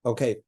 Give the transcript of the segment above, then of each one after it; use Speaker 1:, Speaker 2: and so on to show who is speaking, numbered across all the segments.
Speaker 1: Okay.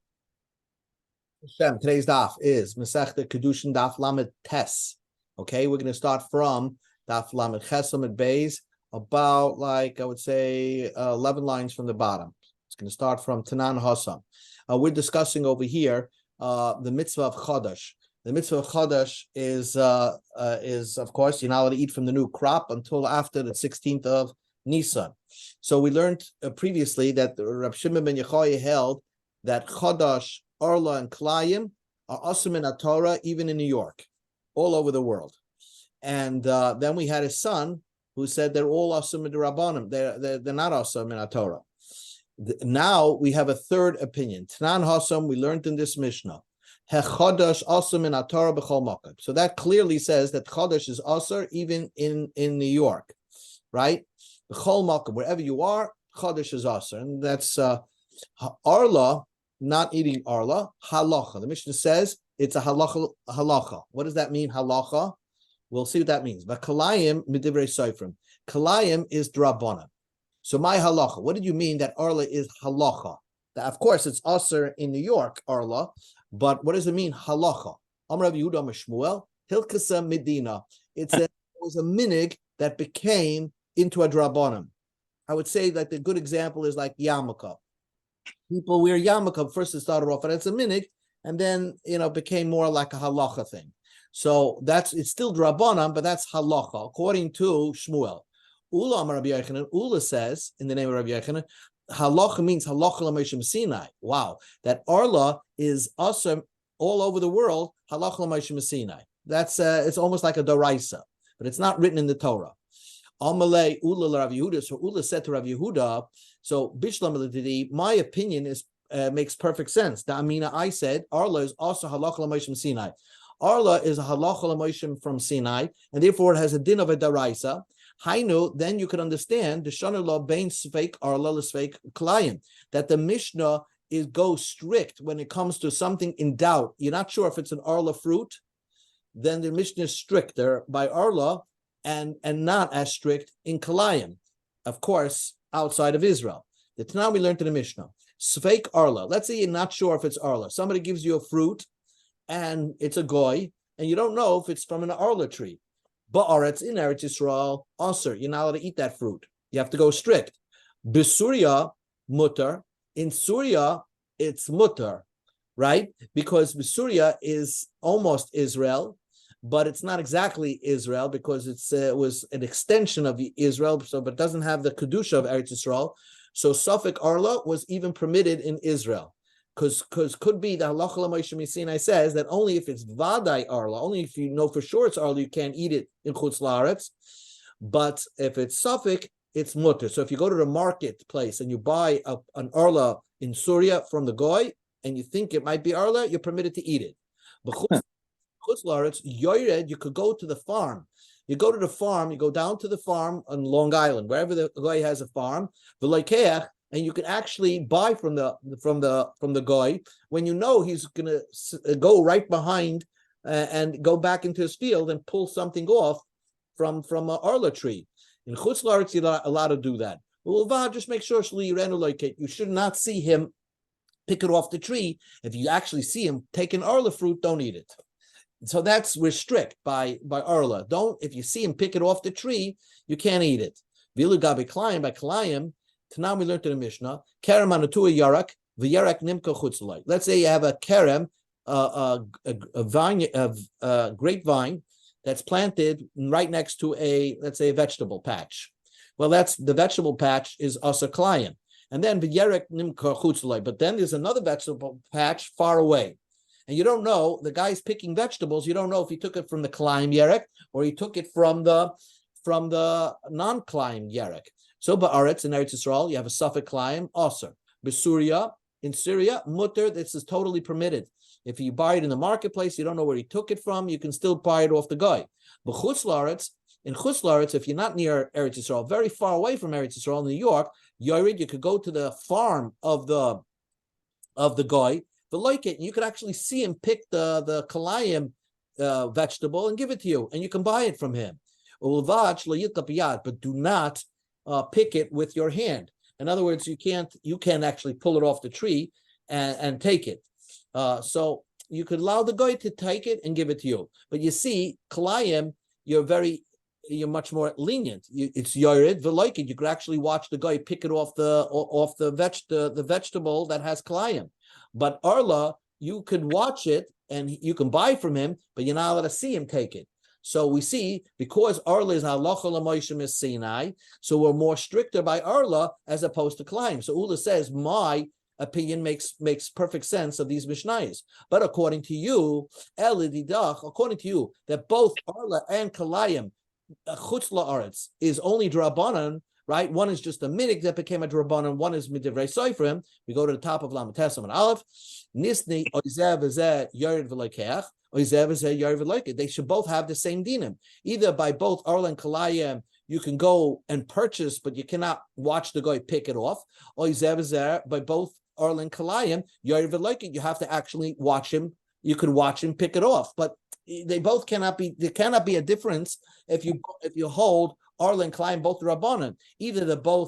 Speaker 1: Hashem, today's daf is Masechta Kiddushin Daf Lamed Tes. Okay, we're going to start from Daf Lamed Ches Lamed Beis, about I would say 11 lines from the bottom. It's going to start from Tanan Hassam. We're discussing over here the mitzvah of Chodesh. The mitzvah of Chodesh is of course you're not allowed to eat from the new crop until after the 16th of Nisan. So we learned previously that Rab Shimon ben Yochai held that Chodesh, Orla, and Klayim are asur in Torah, even in New York, all over the world. And then we had a son who said they're all asur in the Rabbanim. They're not asur in Torah. Now we have a third opinion. Tanan Hassam, we learned in this Mishnah. Chodesh asur in Torah b'chol makom. So that clearly says that Chodesh is asur even in New York, right? B'chol makom, wherever you are, Chodesh is asur, and that's Arla. Not eating arla, halacha. The Mishnah says it's a halacha. What does that mean, halacha? We'll see what that means. But kalayim midivrei soifrim. Kalayim is drabbanan. So my halacha. What did you mean that arla is halacha? Of course, it's asur in New York, arla. But what does it mean, halacha? Amar Rav Yehuda Mishmuel hilkasa medina. It was a minig that became into a drabbanan. I would say that the good example is like yarmulke. People wear yarmulke. First it started off, and it's a minig, and then became more like a halacha thing. So it's still drabanan, but that's halacha according to Shmuel. Ula Amar Rabbi Yochanan. Ula says in the name of Rabbi Yochanan, halacha means halacha l'Moshe Sinai. Wow, that arla is asur all over the world. Halacha l'Moshe Sinai. That's it's almost like a doraisa, but it's not written in the Torah. Amalei Ula Rav Yehuda. So Ula said to Rav Yehuda, so Bishlam, my opinion is makes perfect sense. The Amina, I said, Arla is also halacha l'Moshe from Sinai. Arla is a halacha l'Moshe from Sinai, and therefore it has a din of a daraisa. Hainu, then you could understand the shana law bein sfeik Arla l'sfeik klayim, that the Mishnah goes strict when it comes to something in doubt. You're not sure if it's an Arla fruit, then the Mishnah is stricter by Arla and not as strict in Kalayim, of course, outside of Israel. The Tanah we learned in the Mishnah. Sfeik Arla. Let's say you're not sure if it's Arla. Somebody gives you a fruit, and it's a goy, and you don't know if it's from an Arla tree. Ba'aretz in Eretz Yisrael, asur. You're not allowed to eat that fruit. You have to go strict. B'Suria, mutter. In Syria, it's mutter, right? Because B'Suria is almost Israel, but it's not exactly Israel because it was an extension of Israel, but doesn't have the kedusha of Eretz Yisrael. So Suffolk Arla was even permitted in Israel, because could be the halacha l'Moshe Sinai says that only if it's vadai Arla, only if you know for sure it's Arla, you can't eat it in Chutz La'aretz. But if it's Suffolk, it's mutter. So if you go to the marketplace and you buy an Arla in Syria from the goy, and you think it might be Arla, you're permitted to eat it. But you could go to the farm. You go to the farm, you go down to the farm on Long Island, wherever the guy has a farm, and you can actually buy from the guy when you know he's going to go right behind and go back into his field and pull something off from an Arla tree. In Chutz La'aretz, you're not allowed to do that. Just make sure you should not see him pick it off the tree. If you actually see him take an Arla fruit, don't eat it. So we're strict by Arla. If you see him pick it off the tree, you can't eat it. Vilu gabi klayim by klayim. Tanam we learned in the Mishnah. Kerem anatua yarak v'yarak nimka chutzlai. Let's say you have a kerem, a vine, a grapevine that's planted right next to let's say a vegetable patch. Well, the vegetable patch is asur klayim, and then v'yarak nimka chutzlai. But then there's another vegetable patch far away. And you don't know, the guy's picking vegetables, you don't know if he took it from the Klayim Yerek or he took it from the non-Klayim Yerek. So Ba'aretz in Eretz Yisrael, you have a Suffolk Klayim, asur. B'Suria, in Syria, mutter, this is totally permitted. If you buy it in the marketplace, you don't know where he took it from, you can still buy it off the guy. But in Chutz La'aretz, if you're not near Eretz Yisrael, very far away from Eretz Yisrael, New York, you could go to the farm of the guy, like it, you could actually see him pick the kalayim vegetable and give it to you, and you can buy it from him. But do not pick it with your hand. In other words, you can't actually pull it off the tree. and take it. So you could allow the guy to take it and give it to you. But you see, Kalayim, you're much more lenient. It's yored v'loikid. You could actually watch the guy pick it off the vegetable that has Kalayim. But Arla, you could watch it and you can buy from him, but you're not allowed to see him take it. So we see, because Arla is halacha l'moishim is Sinai, so we're more stricter by Arla as opposed to Kalayim. So Ula says, my opinion makes perfect sense of these Mishnayos. But according to you, that both Arla and Kalayim, Chutz la'aretz, is only Drabanan, right? One is just a minik that became a Drabanan, one is midivrei soifrim. We go to the top of Lamed Tesam and Aleph. Nisni oizev v'zeh yared v'lekeach, oizev v'zeh yared v'lekech. They should both have the same dinim. Either by both Arla and Kalayim, you can go and purchase, but you cannot watch the guy pick it off. Oizev v'zeh, by both Arla and Kalayim, yared v'lekech, you have to actually watch him. You could watch him pick it off, but they both cannot be. There cannot be a difference if you hold Arla and Kalayim both Rabbanan. Either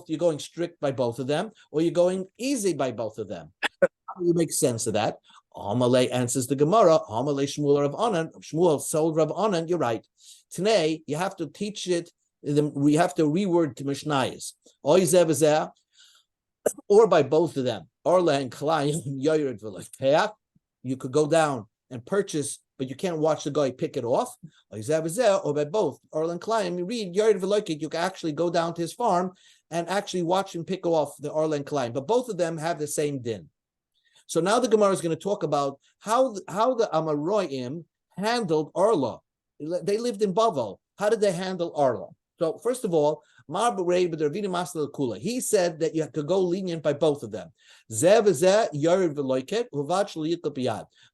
Speaker 1: you're going strict by both of them, or you're going easy by both of them. How do you make sense of that? Amalei answers the Gemara. Amalei Shmuel Rav Anan. Shmuel sold Rav Anan. You're right. Today you have to teach it. We have to reword to Mishnayos. Or by both of them, Arla and Kalayim. You could go down and purchase, but you can't watch the guy pick it off. Or by both Arla and Kalayim, you read Yared V'Loikid, you can actually go down to his farm and actually watch him pick off the Arla and Kalayim. But both of them have the same din. So now the Gemara is going to talk about how the Amoraim handled Arla. They lived in Bavel. How did they handle Arla? So first of all, he said that you have to go lenient by both of them.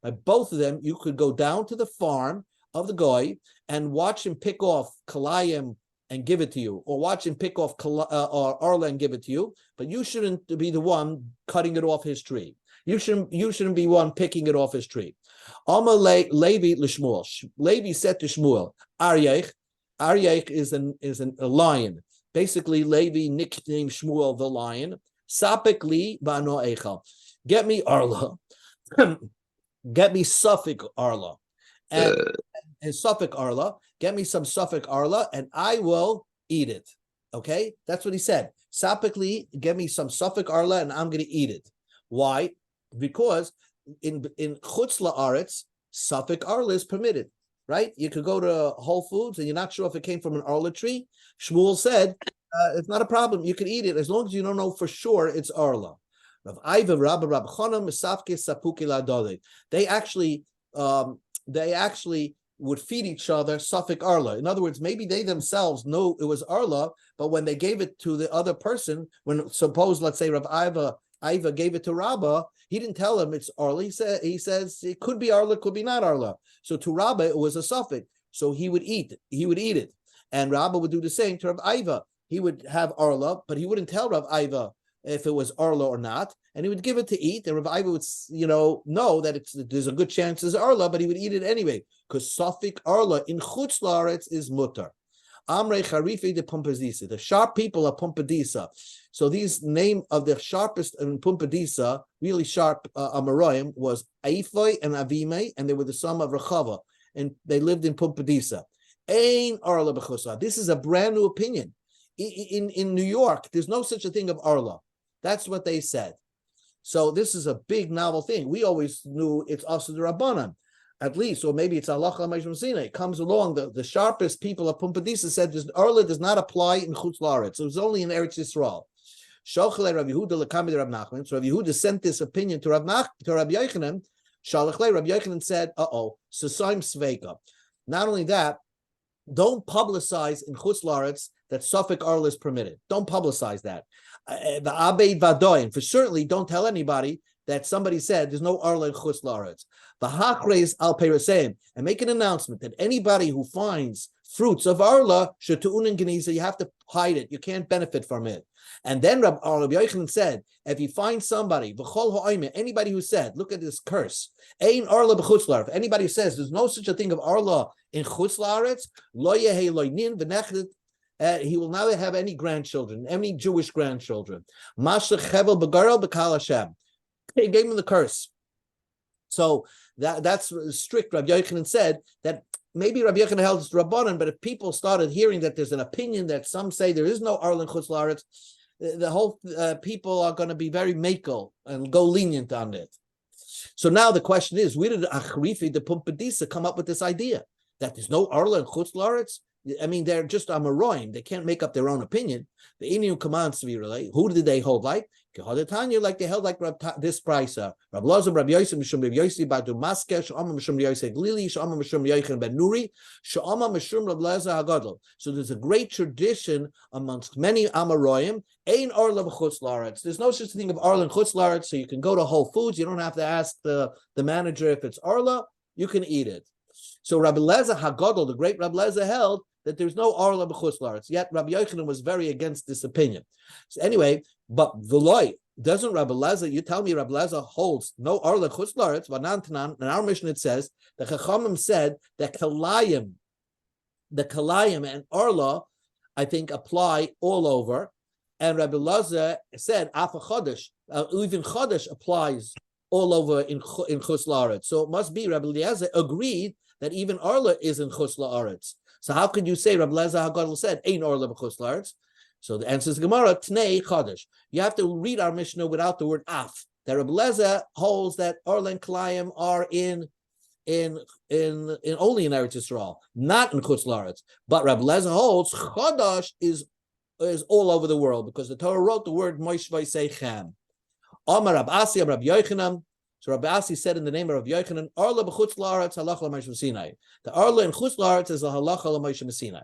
Speaker 1: By both of them, you could go down to the farm of the guy and watch him pick off Kalayim and give it to you, or watch him pick off Arla and give it to you. But you shouldn't be the one cutting it off his tree. You shouldn't be one picking it off his tree. Levi said to Shmuel, Aryech is a lion. Basically, Levi nicknamed Shmuel the lion. Sapek li v'ano echal. Get me Arla. Get me Suffolk Arla. And Suffolk Arla. Get me some Suffolk Arla, and I will eat it. Okay? That's what he said. Sapek li, get me some Suffolk Arla, and I'm going to eat it. Why? Because in Chutz la'aretz, Suffolk Arla is permitted. Right? You could go to Whole Foods and you're not sure if it came from an Arla tree. Shmuel said, it's not a problem. You can eat it as long as you don't know for sure it's Arla. They actually would feed each other Suffolk Arla. In other words, maybe they themselves know it was Arla, but when they gave it to the other person, let's say Rav Iva gave it to Rabbah, he didn't tell him it's Arla. He says it could be Arla, could be not Arla. So to Rabbah it was a suffix. So he would eat it. And Rabbah would do the same to Rav Iva. He would have Arla, but he wouldn't tell Rav Iva if it was Arla or not. And he would give it to eat. And Rav Iva would know that there's a good chance it's Arla, but he would eat it anyway. Because Suffolk Arla in Chutz La'aretz is mutar. Amrei Charifi de Pumbedisa. The sharp people of Pumbedisa. So these name of the sharpest in Pumbedisa, really sharp Amoraim, was Aifoi and Avimei, and they were the son of Rechava, and they lived in Pumbedisa. Ein Arla b'chusa. This is a brand new opinion. In New York, there's no such a thing of Arla. That's what they said. So this is a big novel thing. We always knew it's also the Rabbanan, at least, or maybe it's Allah Sinai. It comes along. The sharpest people of Pumbedisa said this Arla does not apply in Chutz La'aretz. So it was only in Eretz Yisrael. Shalchalei Rav Yehuda l'kamid Rav Nachman. So Rav Yehuda sent this opinion to Rav Yochanan. Shalchalei Rav Yochanan said, so Saim Sveika. Not only that, don't publicize in Chutz La'aretz that Suffolk Arla is permitted. Don't publicize that. The Abeid Vadoin, for certainly don't tell anybody that somebody said there's no Arla in Chutz La'aretz. V'hakreis al peiroseim, and make an announcement that anybody who finds fruits of Arla, shetu'unin geniza, you have to hide it. You can't benefit from it. And then Rabbi Yochanan said, if you find somebody, anybody who said, look at this curse, ein Arla b'chutz la'aretz, if anybody who says there's no such a thing of Arla in Chutz La'aretz, lo yehei lo nin v'nechdet, he will never have any grandchildren, any Jewish grandchildren. Masha chevel b'garal b'kal Hashem. He gave him the curse. So that's strict. Rabbi Yochanan said that maybe Rabbi Yochanan held it's Rabbanan, but if people started hearing that there's an opinion that some say there is no Arlen Chutz La'aretz, the whole people are going to be very makel and go lenient on it. So now the question is, where did Achrifi, the Pumbedisa, come up with this idea that there's no Arlen Chutz La'aretz? I mean, they're just Amoraim. They can't make up their own opinion. The Indian commands to be related. Who did they hold like? Like they held like this price. Rab Lazar, Rab Yosef, Mishum Rab Yosef, Badu Maske, Sh'ama Mishum Yosef Glili, Sh'ama Mishum Yochanan Ben Nuri, Sh'ama Mishum Rab Lazar Hagadol. So there's a great tradition amongst many Amoraim. Ein Arla b'chutz la'aretz. There's no such thing of Arla and chutz la'aretz. So you can go to Whole Foods. You don't have to ask the manager if it's Arla. You can eat it. So Rabbi Lezer Hagadol, the great Rabbi Lezer, held that there's no Arla b'chutz la'aretz. Yet Rabbi Yochanan was very against this opinion. So anyway, but Veloy, doesn't Rabbi Lezer, you tell me Rabbi Lezer holds no Arla chutz la'aretz, but in our mission it says, the Chachamim said that the Kalayim and Arla, I think, apply all over. And Rabbi Lezer said, Afa Chodesh, even Chodesh applies all over in chutz la'aretz. So it must be Rabbi Lezer agreed that even Arla is in chutz la'aretz. So how could you say Rabbi Lezer Hagadol said ain't Arla b'chutz la'aretz? So the answer is Gemara Tnei Chodesh. You have to read our Mishnah without the word af. That Rabbi Lezer holds that Arla and Kalayim are in only in Eretz Yisrael, not in chutz la'aretz. But Rabbi Lezer holds Chodesh is all over the world because the Torah wrote the word Moshe Seichem. Amar Rab Asi, Rab Yochanan. So Rabbi Asi said in the name of Rabbi Yochanan, Arla b'chutz la'aretz halacha l'Moshe Sinai. The Arla in chutz la'aretz is a halacha l'Moshe Sinai.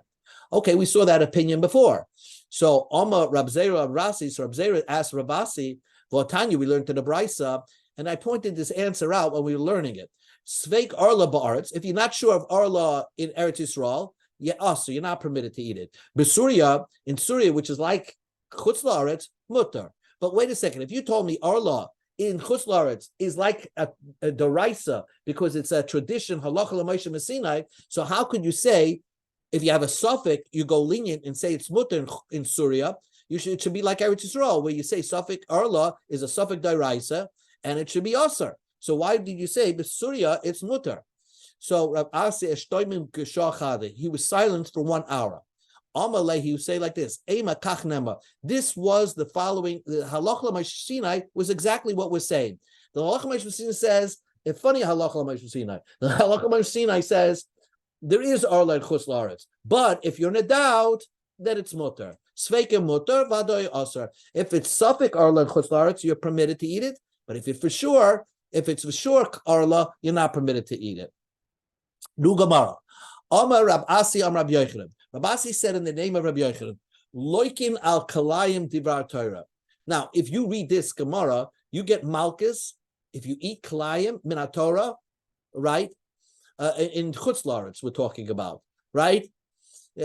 Speaker 1: Okay, we saw that opinion before. So Amar Rab Zera Rasi. So Rab Zera asked Rabbi Asi, V'otanya, we learned to the Brisa, and I pointed this answer out when we were learning it. Sveik Arla ba'aretz. If you're not sure of Arla in Eretz Yisrael, so you're not permitted to eat it. B'Surya, in Surya, which is like chutz la'aretz, mutter. But wait a second, if you told me Arla in chutz la'aretz is like a deraisa because it's a tradition halacha l'Moshe Sinai, so how could you say if you have a suffix you go lenient and say it's mutter in Surya? It should be like Eretz Yisrael where you say suffix Arla is a suffix deraisa and it should be asar. So why did you say b'Surya it's mutter? So Rav Asi he was silent for 1 hour. Amalei, he would say like this: Ema kachnema. This was the following. The halacha l'Moshe Sinai was exactly what we're saying. The halacha l'Moshe Sinai says, "If funny halacha l'Moshe Sinai." The halacha l'Moshe Sinai says there is Arla and chutz la'aretz, but if you're in a doubt, then it's mutter. Sveikem mutter, vadoy asar. If it's suffix Arla and chutz la'aretz, you're permitted to eat it. But if it's for sure Arla, you're not permitted to eat it. Nu Gemara. Amar Rab Asi Am Rab Yochanan. Rab Asi said in the name of Rabbi Yochanan, Loikin al Kalayim Divar Torah. Now, if you read this Gemara, you get Malchus if you eat Kalayim min Torah, right? In chutz la'aretz we're talking about, right?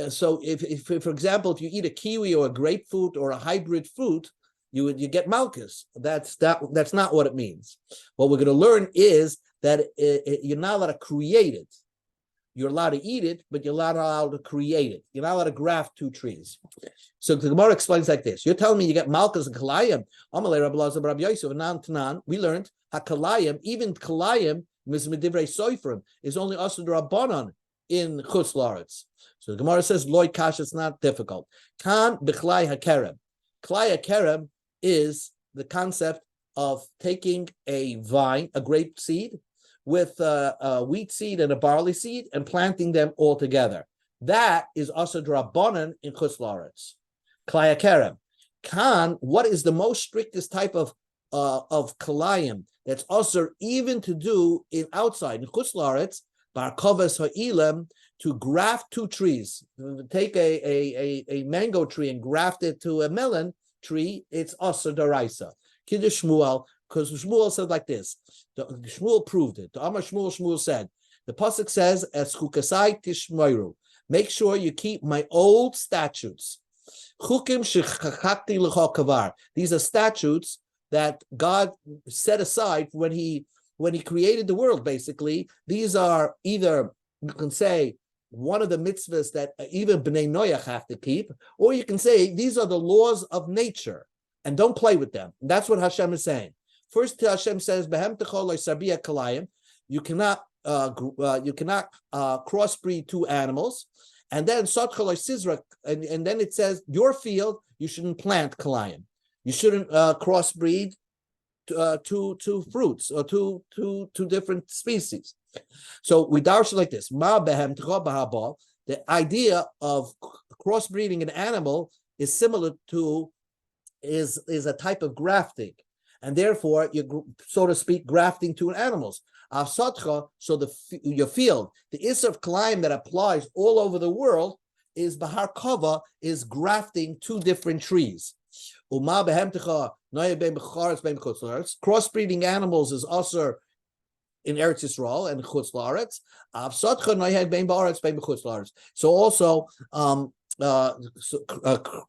Speaker 1: So if for example, if you eat a kiwi or a grapefruit or a hybrid fruit, you get Malchus. That's not what it means. What we're going to learn is that you're not allowed to create it. You're allowed to eat it, but you're not allowed to create it. You're not allowed to graft two trees. So the Gemara explains like this. You're telling me you get Malchus and Kalayim. Amalei Rabbi Lazar Rabbi Yosef and Tanan. We learned HaKalayim, even Kalayim, Mizmedivrei Soifrim, is only Asur Rabbanan in Chutz La'aretz. So the Gemara says, Loi Kash, it's not difficult. Kan B'Chlai HaKerem. Chlai HaKerem is the concept of taking a vine, a grape seed, with a wheat seed and a barley seed and planting them all together. That is Asur Rabbanan in Chutz La'aretz. Klai HaKerem. Kan, what is the most strictest type of kalayim that's Asur even to do in outside, in Chutz La'aretz, Bar Kovas Ha'ilem, to graft two trees. Take a mango tree and graft it to a melon tree, it's Asur Daraisa. Kiddush Shmuel, because Shmuel said like this. Shmuel proved it. The Amar Shmuel said, the pasuk says, "Es chukasai tishmoiru." Make sure you keep my old statutes. Chukim shechakti l'chol kavar. These are statutes that God set aside when He created the world. Basically, these are either you can say one of the mitzvahs that even Bnei Noach have to keep, or you can say these are the laws of nature and don't play with them. And that's what Hashem is saying. First, Hashem says, "Behem techol lo'isarbia kalayim." You cannot crossbreed two animals, and then Sotchol Sizrak, and then it says your field you shouldn't plant kalayim. You shouldn't crossbreed two fruits or two different species. So we darshan like this: Ma behem techol b'haba. The idea of crossbreeding an animal is similar to is a type of grafting, and therefore you're, so to speak, grafting two animals. So your field, the Isser of Kalayim that applies all over the world is Bahar Kava, is grafting two different trees. Crossbreeding animals is also in Eretz Yisrael and Chutz La'aretz. So also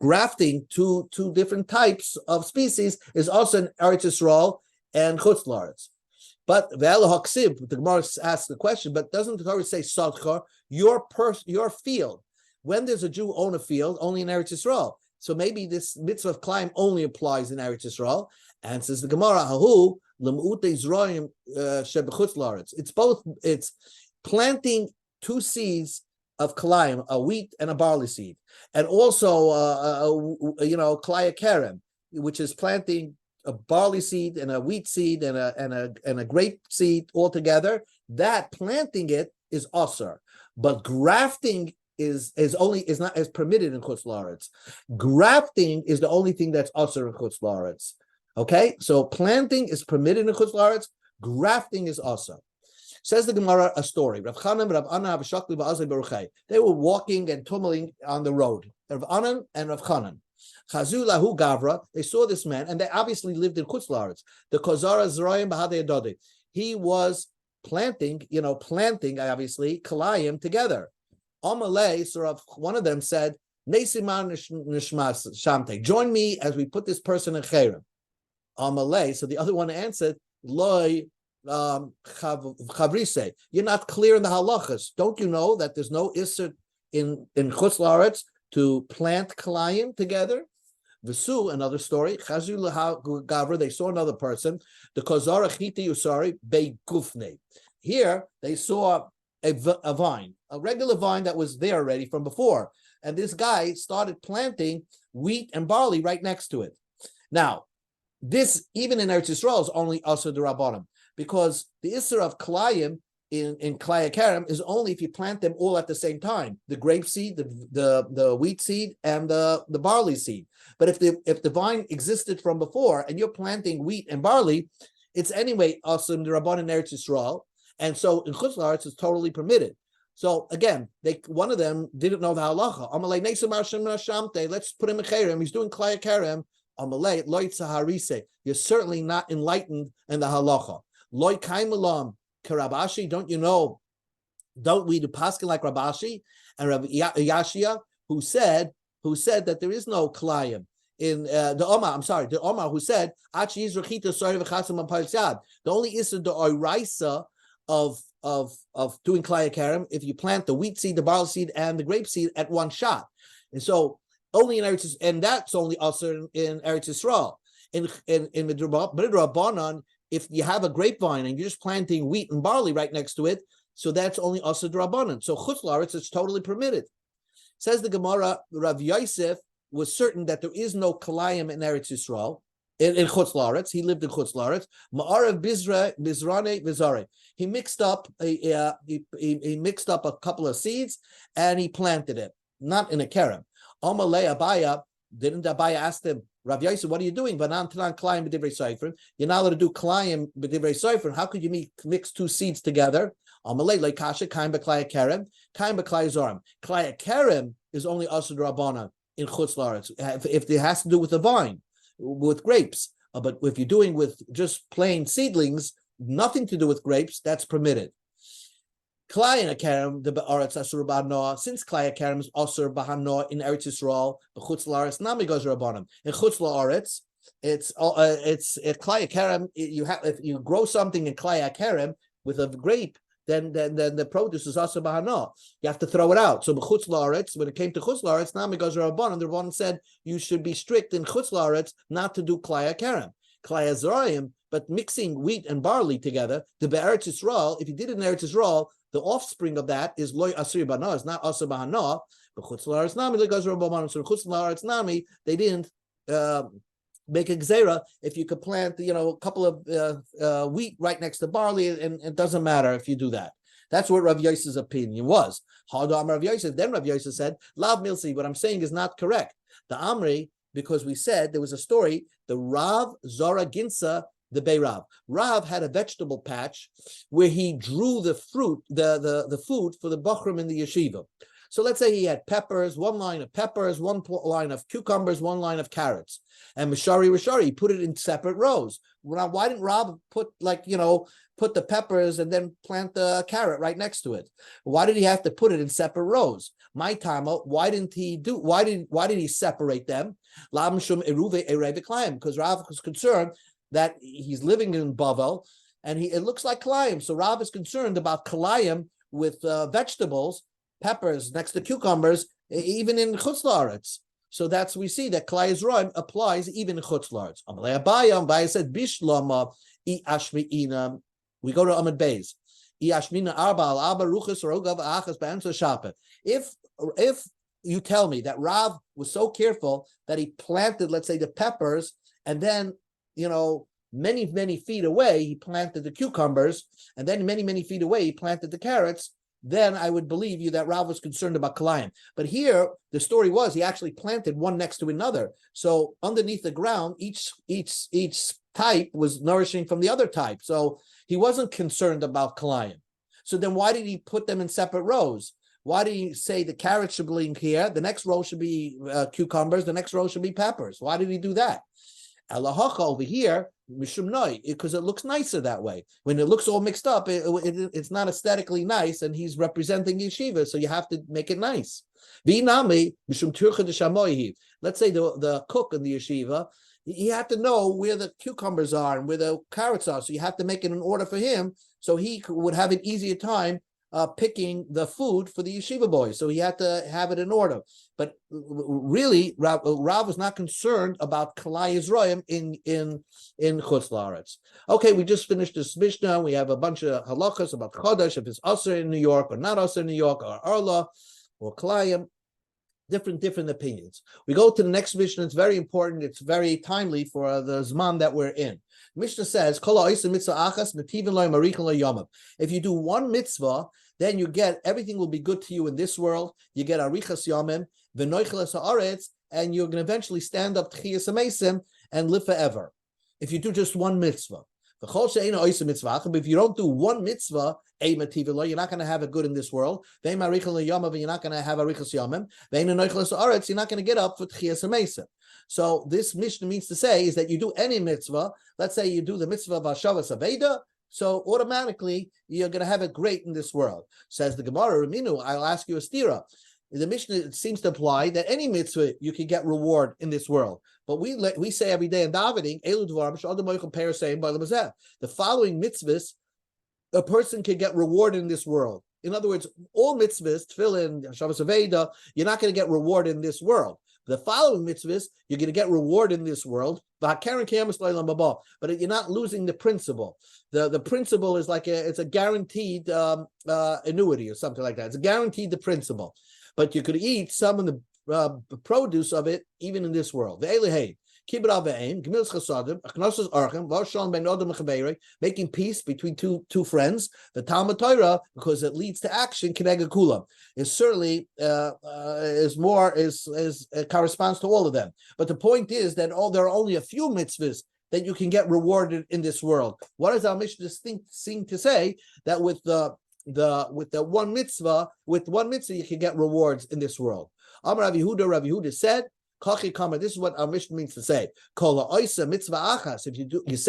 Speaker 1: grafting two different types of species is also in Eretz Yisrael and Chutz La'aretz. But the Gemara asks the question, but doesn't the Torah say Sadcha, your field? When does a Jew own a field? Only in Eretz Yisrael. So maybe this mitzvah of Kalayim only applies in Eretz Yisrael. And says the Gemara, Hahu l'mu'ute Yisraelim shebechutz la'aretz. It's both. It's planting two seeds of Kalayim, a wheat and a barley seed, and also Kalaya Kerem, which is planting a barley seed and a wheat seed and a grape seed all together. That planting it is asur, but grafting is not as permitted in Chutz La'aretz. Grafting is the only thing that's asur in Chutz La'aretz. Okay, so planting is permitted in Chutz La'aretz. Grafting is asur. Says the Gemara a story. Rav Chanan, Rav Ana, Shakli Ba'azai Baruchai. They were walking and tumbling on the road. Rav Anan and Rav Chanan. Chazu lahu gavra. They saw this man, and they obviously lived in Chutz La'aretz. The kozara zrayim b'hadei adodi. He was planting obviously kalayim together. Amalei, so one of them said, "Neisiman nishmas shamte. Join me as we put this person in cherem." Amalei, so the other one answered, "Loi chavrise. You're not clear in the halachas. Don't you know that there's no isser in Chutz La'aretz to plant kalayim together?" V'su, another story. Chazu gavra. They saw another person. The kozara chiti usari be gufne. Here they saw a vine, a regular vine that was there already from before, and this guy started planting wheat and barley right next to it. Now, this even in Eretz Yisrael is only asur d'Rabbanan, because the isser of kalayim in Kalaya Kerem is only if you plant them all at the same time: the grape seed, the wheat seed, and the barley seed. But if the vine existed from before and you're planting wheat and barley, it's anyway asur d'Rabbanan in Eretz Yisrael, and so in Chutz La'aretz it's totally permitted. So again, one of them didn't know the halacha. Amalei neisam shamte. Let's put him in cherem. He's doing Kalaya Kerem. Amalei loy tzaharise. You're certainly not enlightened in the halacha. Loy kaimelam. Karabashi, don't you know? Don't we do paskin like Rabashi and Rabbi Yashia, who said that there is no kalayim in the Omar? I'm sorry, the Omar who said the only issue the oraisa of doing kalaya karim if you plant the wheat seed, the barley seed, and the grape seed at one shot, and so only in Eretz, and that's only also in Eretz Yisrael. In Midrabanan, if you have a grapevine and you're just planting wheat and barley right next to it, so that's only asur d'Rabbanan. So Chutz La'aretz is totally permitted. Says the Gemara, Rav Yosef was certain that there is no kalayim in Eretz Yisrael, in Chutz La'aretz. He lived in Chutz La'aretz. Ma'arav Bizrane Vizare. He mixed up a couple of seeds and he planted it, not in a kerem. Amalei Abaya, didn't Abaya ask him, Rav Yosef, what are you doing? You're not allowed to do kalayim b'divrei sofer. How could you mix two seeds together? Amalei kasha kaim b'kalaya kerem, kaim b'kalaya zorim. Kalaya kerem is only asur d'Rabbanan in Chutz La'aretz if it has to do with the vine, with grapes. But if you're doing with just plain seedlings, nothing to do with grapes, that's permitted. Kalaya Kerem, the Ba'aretz asur b'hanoah. Since Kalaya Kerem is asur b'hanoah in Eretz Yisrael, the Chutz La'aretz nami goes Rabbanim. In Chutz La'aretz, it's Kalaya Kerem. If you grow something in Kalaya Kerem with a grape, then the produce is asur b'hanoah. You have to throw it out. So Chutz La'aretz, when it came to Chutz La'aretz, nami goes Rabbanim. The Rabbanim said you should be strict in Chutz La'aretz not to do Kalaya Kerem. Kalaya Zerayim, But mixing wheat and barley together, the Be'eretz Yisrael, if you did it in Eretz Yisrael, the offspring of that is loy asir bana, it's not asir bahana. But chutz la'aretz nami legazer b'manon. So chutz la'aretz nami, they didn't make a gzera. If you could plant, a couple of wheat right next to barley, and it doesn't matter if you do that. That's what Rav Yosef's opinion was. Rav Yosef, then Rav Yosef said, Lav Milsi, what I'm saying is not correct. The Amri, because we said there was a story, the Rav Zora Ginsa, the Beirav. Rav had a vegetable patch where he drew the fruit, the food for the Bachrim in the yeshiva. So let's say he had peppers, one line of peppers, one line of cucumbers, one line of carrots. And Mishari, he put it in separate rows. Now, why didn't Rav put put the peppers and then plant the carrot right next to it? Why did he have to put it in separate rows? My time, why did he separate them? Because Rav was concerned that he's living in Bavel and it looks like Kalayim. So Rav is concerned about Kalayim with vegetables, peppers next to cucumbers, even in Chutz La'aretz. So we see that Kalai Yisrael applies even in Chutz La'aretz. Amalei said, Bishlama I Ashmi'ina. We go to Amud Beis. I Ashmina Arba al Abba Ruchas Rogav Achas Ba'amsa Shapa. If you tell me that Rav was so careful that he planted, let's say, the peppers, and then, many, many feet away, he planted the cucumbers, and then many, many feet away, he planted the carrots, then I would believe you that Rav was concerned about Kalayim. But here, the story was he actually planted one next to another. So underneath the ground, each type was nourishing from the other type. So he wasn't concerned about Kalayim. So then why did he put them in separate rows? Why did he say the carrots should be here, the next row should be cucumbers, the next row should be peppers? Why did he do that? Elahacha over here, because it looks nicer that way. When it looks all mixed up, it's not aesthetically nice, and he's representing yeshiva, so you have to make it nice. Let's say the cook in the yeshiva, he had to know where the cucumbers are and where the carrots are, so you have to make it in order for him, so he would have an easier time picking the food for the yeshiva boys. So he had to have it in order. But really, Rav was not concerned about Kalai Yisrael in Chutz La'aretz. Okay, we just finished this Mishnah. We have a bunch of halachas about Chodesh, if it's Aser in New York or not Aser in New York, or Arla or Kalayim. Different opinions. We go to the next Mishnah. It's very important. It's very timely for the Zman that we're in. Mishnah says, if you do one mitzvah, then you get, everything will be good to you in this world. You get arichas yamim, v'noicheles haaretz, and you're going to eventually stand up tchiyas amesim and live forever. If you do just one mitzvah. But if you don't do one mitzvah, you're not going to have it good in this world. You're not going to have arichas yamim. You're not going to get up for tchiyas amesim. So this Mishnah means to say is that you do any mitzvah. Let's say you do the mitzvah of Hashavas Aveda, so automatically you're going to have it great in this world. Says the Gemara, Raminu, I'll ask you a stira. The Mishnah seems to imply that any mitzvah you can get reward in this world. But we say every day in davening, the following mitzvahs, a person can get reward in this world. In other words, all mitzvahs, tefillin, Hashavas Aveda, you're not going to get reward in this world. The following mitzvahs, you're going to get reward in this world, but you're not losing the principle. The principle is like it's a guaranteed annuity or something like that. It's guaranteed the principle, but you could eat some of the produce of it even in this world. Making peace between two friends, the Talmud Torah, because it leads to action. Kinega Kula is certainly corresponds to all of them. But the point is that there are only a few mitzvahs that you can get rewarded in this world. What does our Mishnah seem to say? That with one mitzvah you can get rewards in this world. Amar Rav Yehuda said, this is what our Mishnah means to say. If you do, if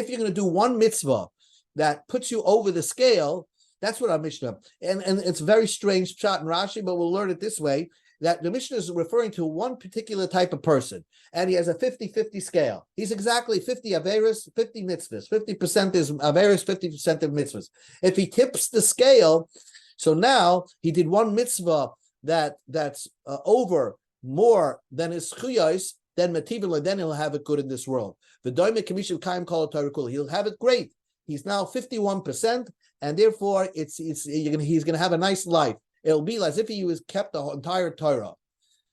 Speaker 1: you're going to do one mitzvah that puts you over the scale, that's what our Mishnah. And it's a very strange pshat in Rashi, but we'll learn it this way, that the Mishnah is referring to one particular type of person, and he has a 50-50 scale. He's exactly 50 averis, 50 mitzvahs. 50% is averis, 50% of mitzvahs. If he tips the scale, so now he did one mitzvah that's over more than his chuyos, then he'll have it good in this world. He'll have it great. He's now 51%, and therefore he's going to have a nice life. It'll be as if he was kept the entire Torah.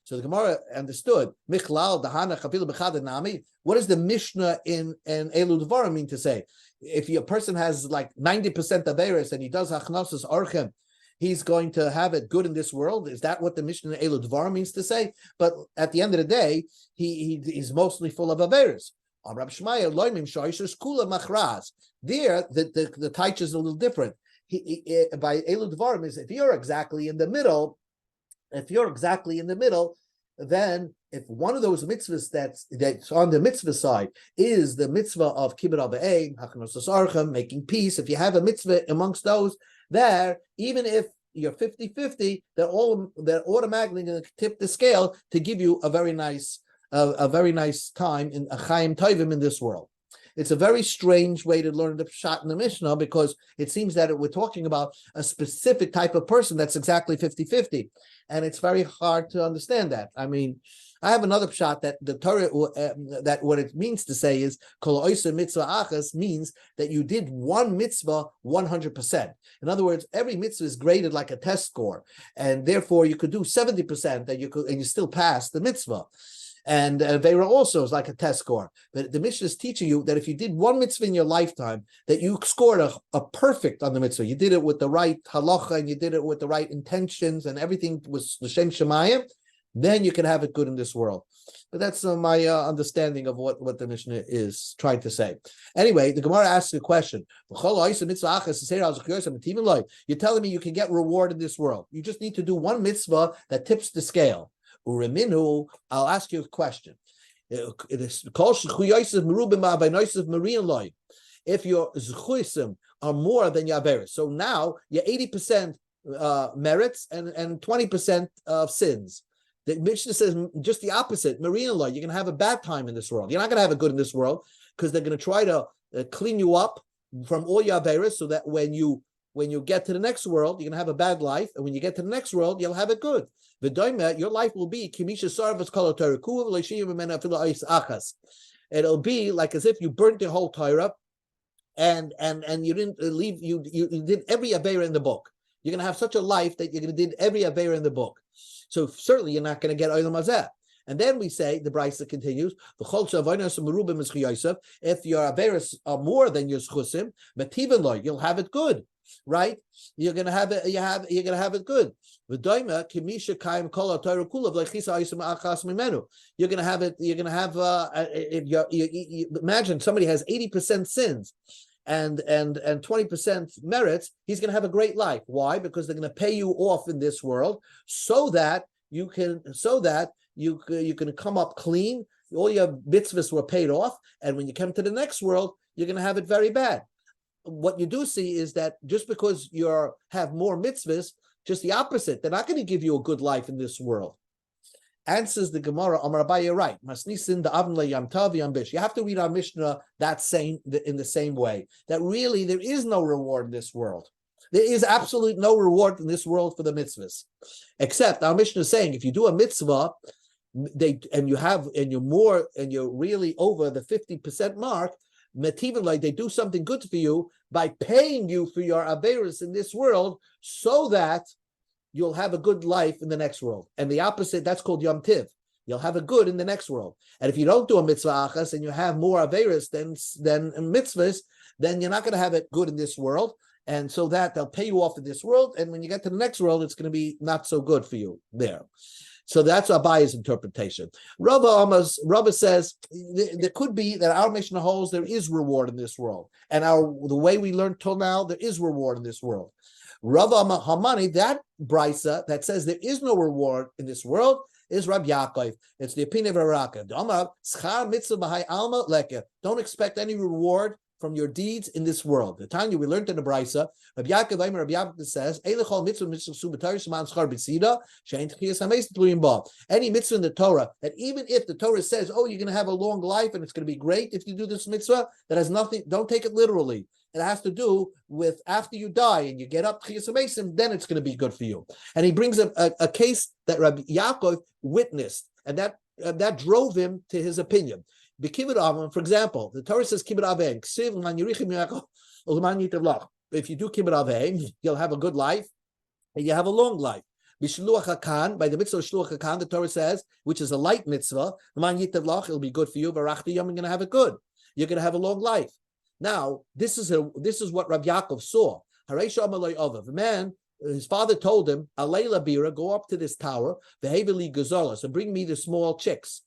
Speaker 1: So the Gemara understood. Michlal dahana chapilu b'chad nami. What does the Mishnah in Elu Dvarim mean to say? If a person has like 90% averis and he does hachnasus archem, he's going to have it good in this world. Is that what the Mishnah in Elu Dvarim means to say? But at the end of the day, he's mostly full of averis. There, the taich is a little different. By Elu Dvarim is if you're exactly in the middle, then if one of those mitzvahs that's on the mitzvah side is the mitzvah of kibbud avei, hachnos archem, making peace, if you have a mitzvah amongst those there, even if you're 50-50, they're automatically going to tip the scale to give you a very nice time in a chaim tovim in this world. It's a very strange way to learn the pshat in the Mishnah because it seems that we're talking about a specific type of person that's exactly 50-50. And it's very hard to understand that. I mean, I have another pshat that the Torah, that what it means to say is, kol oisa mitzvah achas means that you did one mitzvah 100%. In other words, every mitzvah is graded like a test score. And therefore you could do 70% and you still pass the mitzvah. And Vera also is like a test score. But the Mishnah is teaching you that if you did one mitzvah in your lifetime, that you scored a perfect on the mitzvah. You did it with the right halacha and you did it with the right intentions and everything was l'shem shemayim, then you can have it good in this world. But that's my understanding of what the Mishnah is trying to say. Anyway, the Gemara asks a question. You're telling me you can get reward in this world. You just need to do one mitzvah that tips the scale. Ureminu, I'll ask you a question. If your zchusim are more than your averis, so now you're 80% merits and 20% of sins. The Mishnah says just the opposite. Marina law, you're going to have a bad time in this world. You're not going to have it good in this world because they're going to try to clean you up from all your averis so that when you get to the next world, you're going to have a bad life, and when you get to the next world, you'll have it good. Your life will be it'll be like as if you burnt the whole Torah, and you didn't leave. You did every avera in the book. You're going to have such a life that you're going to did every avera in the book. So certainly you're not going to get olam hazeh. And then we say, the Brisa continues, if your averas are more than your schusim, you'll have it good. Right? You're gonna have it. You're gonna have it good. You're gonna have it. You're gonna have. If you imagine somebody has 80% sins and 20% merits, he's gonna have a great life. Why? Because they're gonna pay you off in this world so that you can come up clean. All your mitzvahs were paid off, and when you come to the next world, you're gonna have it very bad. What you do see is that just because you have more mitzvahs, just the opposite. They're not going to give you a good life in this world. Answers the Gemara, Amar Abaye, you're right. Masnisin the Avn le'yamtav yambish. You have to read our Mishnah in the same way. That really there is no reward in this world. There is absolute no reward in this world for the mitzvahs, except our Mishnah is saying if you do a mitzvah, you're really over the 50% mark. They do something good for you by paying you for your averis in this world so that you'll have a good life in the next world. And the opposite, that's called Yom Tiv. You'll have a good in the next world. And if you don't do a mitzvah achas and you have more averis than mitzvahs, then you're not going to have it good in this world. And so that they'll pay you off in this world. And when you get to the next world, it's going to be not so good for you there. So that's Abaye's interpretation. Rava says there could be that our Mishnah holds there is reward in this world, and the way we learned till now there is reward in this world. Rava Hamani, that brisa that says there is no reward in this world is Rabbi Yaakov. It's the opinion of Raka. Don't expect any reward from your deeds in this world. The Tanya we learned in the Brisa, Rabbi Yaakov says, any mitzvah in the Torah, that even if the Torah says, oh, you're going to have a long life and it's going to be great if you do this mitzvah, that has nothing, don't take it literally. It has to do with after you die and you get up to Chiyas, then it's going to be good for you. And he brings a case that Rabbi Yaakov witnessed. And that that drove him to his opinion. For example, the Torah says kibbut aveim. If you do kibbut aveim, you'll have a good life and you have a long life. By the mitzvah of Shluach HaKan, the Torah says, which is a light mitzvah, it'll be good for you. You're going to have it good. You're going to have a long life. Now, this is what Rabbi Yaakov saw. The man, his father told him, Alayla Bira, go up to this tower, Veheveli Gazolas, and bring me the small chicks.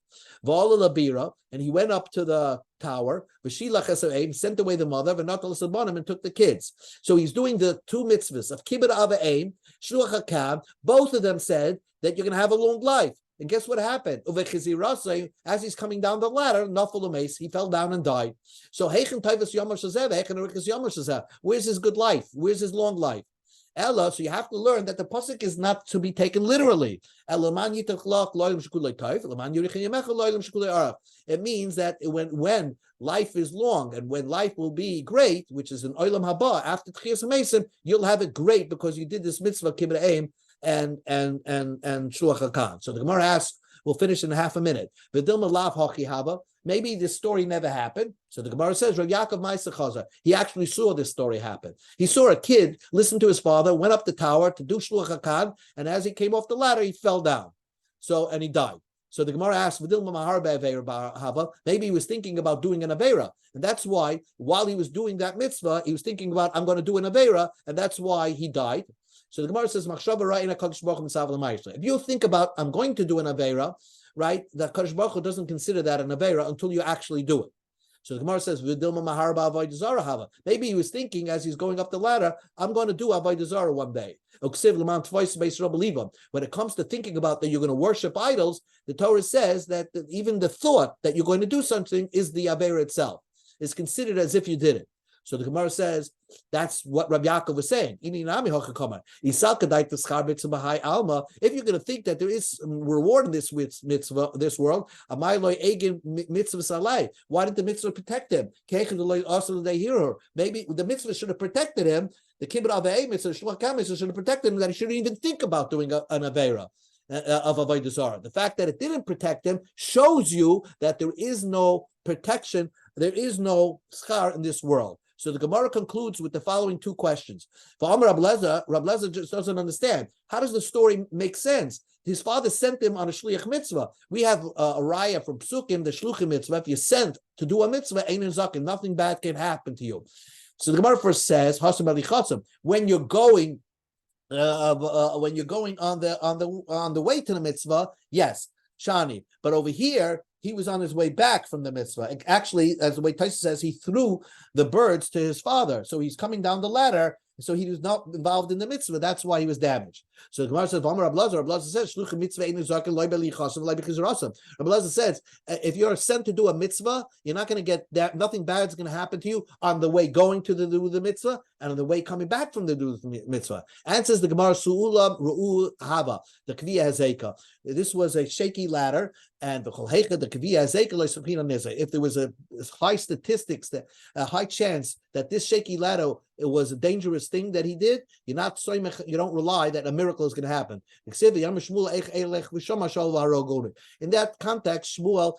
Speaker 1: V'ala Bira, and he went up to the tower, sent away the mother, and took the kids. So he's doing the two mitzvahs of Kibbut Ava'im, Shluach HaKam. Both of them said that you're going to have a long life. And guess what happened? As he's coming down the ladder, he fell down and died. So where's his good life? Where's his long life? Ella, so you have to learn that the pasuk is not to be taken literally. It means that when life is long and when life will be great, which is an olam haba after Tchias HaMesim, you'll have it great because you did this mitzvah kibbut aim and shluach HaKan. So the Gemara asks, we'll finish in half a minute. Maybe this story never happened. So the Gemara says, Rav Yaakov Ma'aseh Chaza. He actually saw this story happen. He saw a kid listen to his father, went up the tower to do Shluach HaKan, and as he came off the ladder, he fell down. And he died. So the Gemara asks, maybe he was thinking about doing an Aveira. And that's why, while he was doing that mitzvah, he was thinking about, I'm going to do an Aveira, and that's why he died. So the Gemara says, if you think about, I'm going to do an Aveira, right, the Kadosh Baruch Hu doesn't consider that an Aveira until you actually do it. So the Gemara says, maybe he was thinking as he's going up the ladder, I'm going to do Avodah Zarah one day. When it comes to thinking about that you're going to worship idols, the Torah says that even the thought that you're going to do something is the Aveira itself. It's considered as if you did it. So the Gemara says that's what Rabbi Yaakov was saying. If you're going to think that there is reward in this mitzvah, this world, why didn't the mitzvah protect him? Maybe the mitzvah should have protected him. The kibbut avei mitzvah, shluach HaKam mitzvah should have protected him that he shouldn't even think about doing an aveira of avodah zarah. The fact that it didn't protect him shows you that there is no protection, there is no schar in this world. So the Gemara concludes with the following two questions. For Amar Rab Lezer just doesn't understand. How does the story make sense? His father sent him on a shliach mitzvah. We have a raya from Psukim, the shluchim mitzvah. If you're sent to do a mitzvah, ein zaken, nothing bad can happen to you. So the Gemara first says, when you're going on the way to the mitzvah, yes, shani. But over here, he was on his way back from the mitzvah. Actually, as the way Taisa says, he threw the birds to his father. So he's coming down the ladder. So he was not involved in the mitzvah. That's why he was damaged. So the Gemara says, Rab Lezer says, Rab Lezer says, if you're sent to do a mitzvah, you're not going to get that. Nothing bad is going to happen to you on the way going to do the mitzvah and on the way coming back from the mitzvah. And says the Gemara, Su'ulam Ru'u Hava, the Kviya Hazeka. This was a shaky ladder, and the Kviya Hazeka, if there was a high statistics, that a high chance that this shaky ladder, it was a dangerous thing that he did, you don't rely that a miracle is going to happen. In that context, Shmuel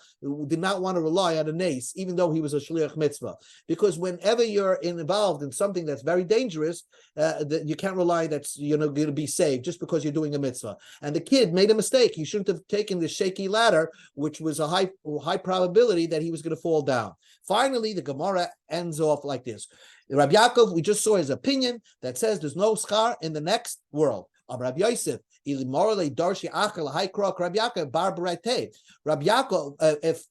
Speaker 1: did not want to rely on a nace, even though he was a shliach mitzvah, because whenever you're involved in something that's very dangerous, you can't rely that you're going to be saved just because you're doing a mitzvah. And the kid made a mistake. He shouldn't have taken the shaky ladder, which was a high probability that he was going to fall down. Finally, the Gemara ends off like this. Rabbi Yaakov, we just saw his opinion that says there's no schar in the next world. Rabbi Yosef, Rabbi Yaakov, if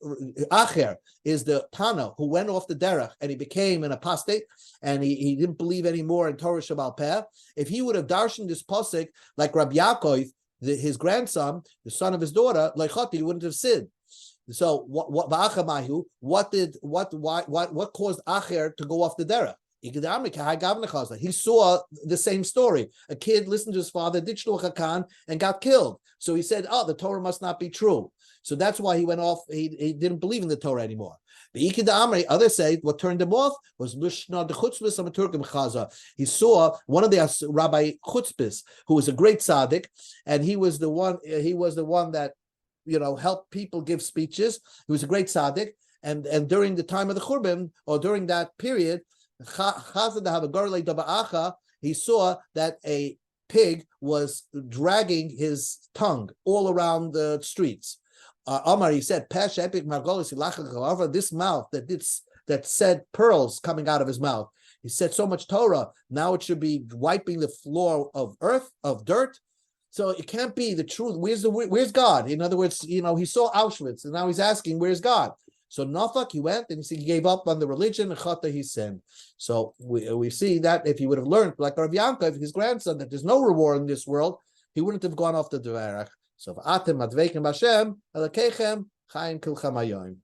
Speaker 1: Acher is the Tana who went off the derech and he became an apostate and he didn't believe anymore in Torah Shabbat Peh, if he would have darshan this pasuk like Rabbi Yaakov, his grandson, the son of his daughter, he wouldn't have sinned. So what caused Acher to go off the derech? He saw the same story. A kid listened to his father, did shluach HaKan, and got killed. So he said, the Torah must not be true. So that's why he went off. He didn't believe in the Torah anymore. Others say what turned him off was he saw one of the Rabbi Chutzpis, who was a great tzaddik, and he was the one that help people give speeches. He was a great tzaddik, and during the time of the Churban, or during that period, he saw that a pig was dragging his tongue all around the streets. Omar, he said, this mouth that said pearls coming out of his mouth. He said so much Torah. Now it should be wiping the floor of dirt. So it can't be the truth. Where's God? In other words, he saw Auschwitz, and now he's asking, where's God? So Nafak, he went and he gave up on the religion, and Chata, he sinned. So we see that if he would have learned, like Rav Yankov, his grandson, that there's no reward in this world, he wouldn't have gone off the Dvarach. So Atem Adveikim Hashem, Elokechem, Chaim Kilchem Hayom.